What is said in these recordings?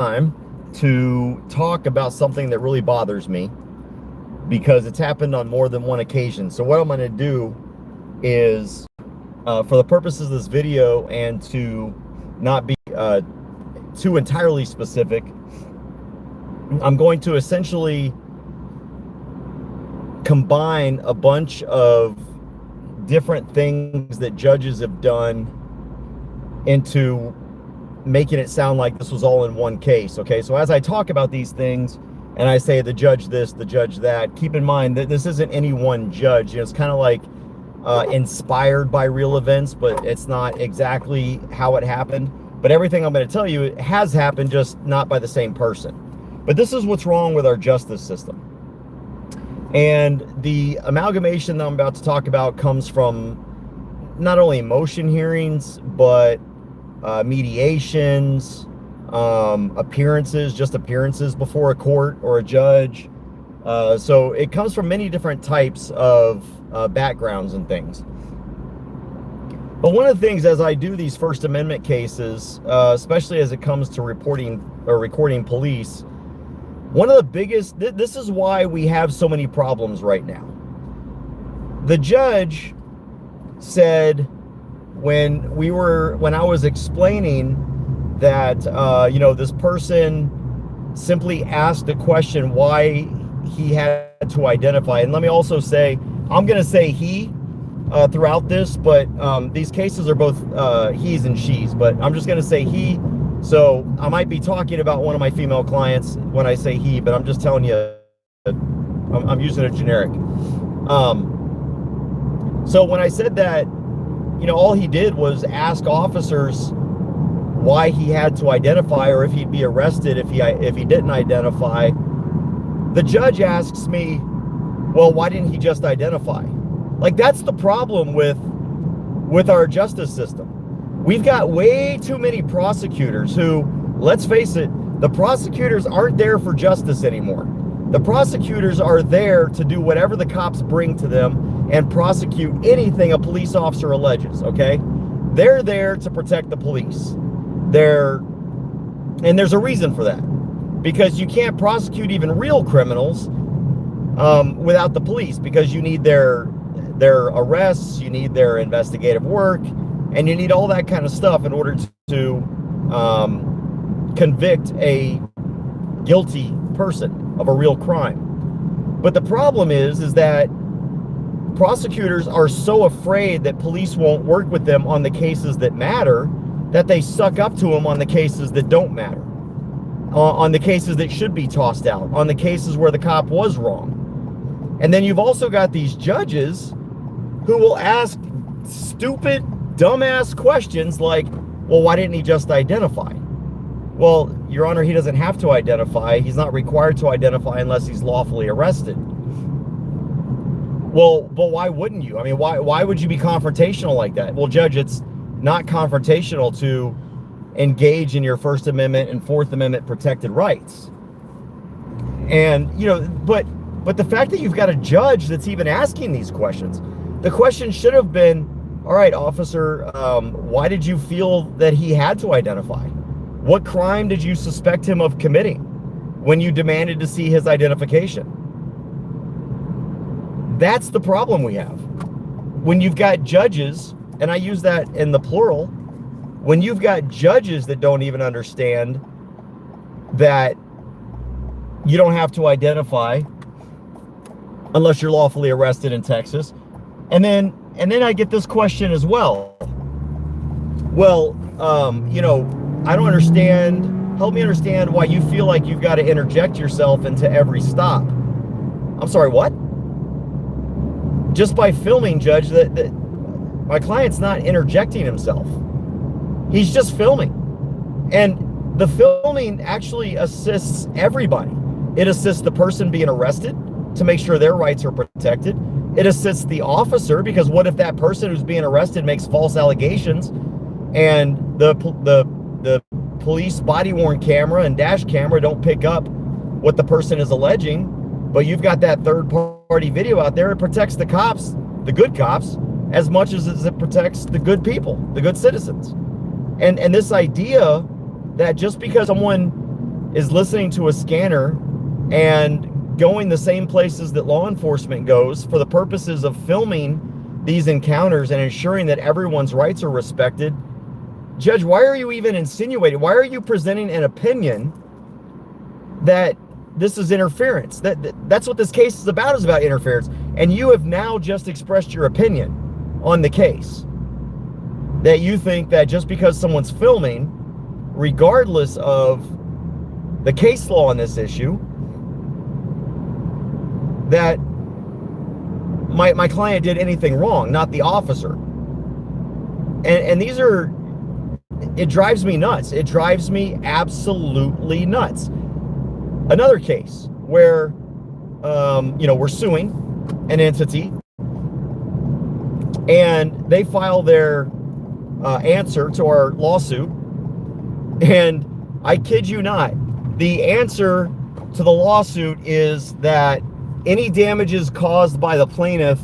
time to talk about something that really bothers me because it's happened on more than one occasion. So what I'm going to do is, for the purposes of this video and to not be too entirely specific, I'm going to essentially combine a bunch of different things that judges have done into making it sound like this was all in one case. Okay, so as I talk about these things and I say the judge this, the judge that, keep in mind that this isn't any one judge. You know, it's kind of like inspired by real events, but it's not exactly how it happened. But everything I'm going to tell you, it has happened, just not by the same person. But this is what's wrong with our justice system. And the amalgamation that I'm about to talk about comes from not only motion hearings, but mediations, appearances, just appearances before a court or a judge. So it comes from many different types of backgrounds and things. But one of the things, as I do these First Amendment cases, especially as it comes to reporting or recording police, one of the biggest, this is why we have so many problems right now. The judge said when I was explaining that, this person simply asked a question why he had to identify. And let me also say, I'm going to say he throughout this, but these cases are both he's and she's, but I'm just going to say he. So I might be talking about one of my female clients when I say he, but I'm just telling you, I'm using a generic. So when I said that, all he did was ask officers why he had to identify, or if he'd be arrested if he didn't identify. The judge asks me, well, why didn't he just identify? Like, that's the problem with our justice system. We've got way too many prosecutors who, let's face it, the prosecutors aren't there for justice anymore. The prosecutors are there to do whatever the cops bring to them and prosecute anything a police officer alleges, okay? They're there to protect the police. And there's a reason for that. Because you can't prosecute even real criminals without the police, because you need their arrests, you need their investigative work, and you need all that kind of stuff in order to convict a guilty person of a real crime. But the problem is that prosecutors are so afraid that police won't work with them on the cases that matter that they suck up to them on the cases that don't matter, on the cases that should be tossed out, on the cases where the cop was wrong. And then you've also got these judges who will ask stupid, dumbass questions like, well, why didn't he just identify? Well, Your Honor, he doesn't have to identify. He's not required to identify unless he's lawfully arrested. Well, but why wouldn't you? I mean, why would you be confrontational like that? Well, Judge, it's not confrontational to engage in your First Amendment and Fourth Amendment protected rights. And, but the fact that you've got a judge that's even asking these questions, the question should have been, all right, officer, why did you feel that he had to identify? What crime did you suspect him of committing when you demanded to see his identification? That's the problem we have. When you've got judges, and I use that in the plural, when you've got judges that don't even understand that you don't have to identify unless you're lawfully arrested in Texas. And then I get this question as well. Well, I don't understand. Help me understand why you feel like you've got to interject yourself into every stop. I'm sorry, what? Just by filming, Judge, that my client's not interjecting himself. He's just filming. And the filming actually assists everybody. It assists the person being arrested to make sure their rights are protected. It assists the officer, because what if that person who's being arrested makes false allegations and the police body-worn camera and dash camera don't pick up what the person is alleging, but you've got that third-party video out there. It protects the cops, the good cops, as much as it protects the good people, the good citizens. And this idea that just because someone is listening to a scanner and going the same places that law enforcement goes for the purposes of filming these encounters and ensuring that everyone's rights are respected. Judge, why are you even insinuating? Why are you presenting an opinion that this is interference? That's what this case is about interference. And you have now just expressed your opinion on the case. That you think that just because someone's filming, regardless of the case law on this issue, that my client did anything wrong, not the officer. And these are, it drives me nuts. It drives me absolutely nuts. Another case where, we're suing an entity and they file their answer to our lawsuit. And I kid you not, the answer to the lawsuit is that any damages caused by the plaintiff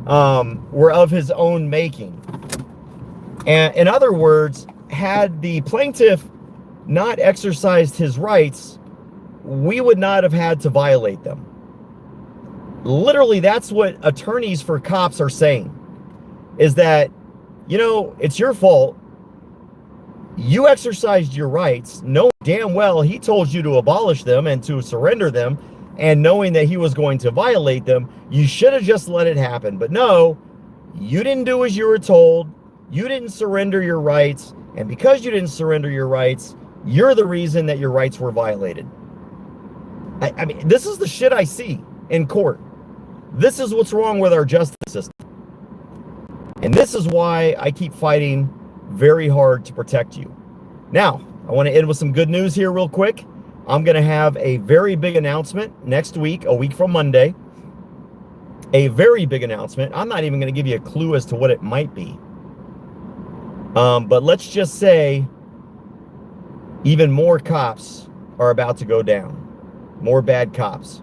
were of his own making. And in other words, had the plaintiff not exercised his rights, we would not have had to violate them. Literally, that's what attorneys for cops are saying, is that, it's your fault. You exercised your rights, knowing damn well he told you to abolish them and to surrender them, and knowing that he was going to violate them. You should have just let it happen. But no, you didn't do as you were told. You didn't surrender your rights. And because you didn't surrender your rights, you're the reason that your rights were violated. I mean, this is the shit I see in court. This is what's wrong with our justice system. And this is why I keep fighting very hard to protect you. Now, I want to end with some good news here real quick. I'm going to have a very big announcement next week, a week from Monday. A very big announcement. I'm not even going to give you a clue as to what it might be. But let's just say even more cops are about to go down. More bad cops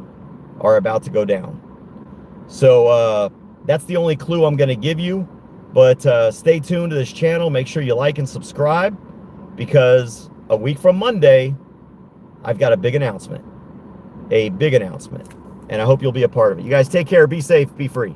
are about to go down. So that's the only clue I'm going to give you. But stay tuned to this channel. Make sure you like and subscribe, because a week from Monday, I've got a big announcement. A big announcement. And I hope you'll be a part of it. You guys take care. Be safe. Be free.